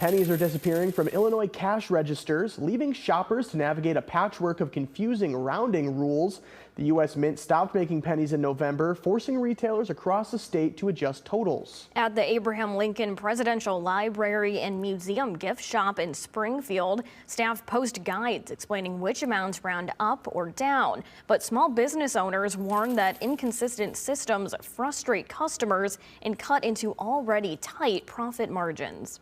Pennies are disappearing from Illinois cash registers, leaving shoppers to navigate a patchwork of confusing rounding rules. The U.S. Mint stopped making pennies in November, forcing retailers across the state to adjust totals. At the Abraham Lincoln Presidential Library and Museum gift shop in Springfield, staff post guides explaining which amounts round up or down. But small business owners warn that inconsistent systems frustrate customers and cut into already tight profit margins.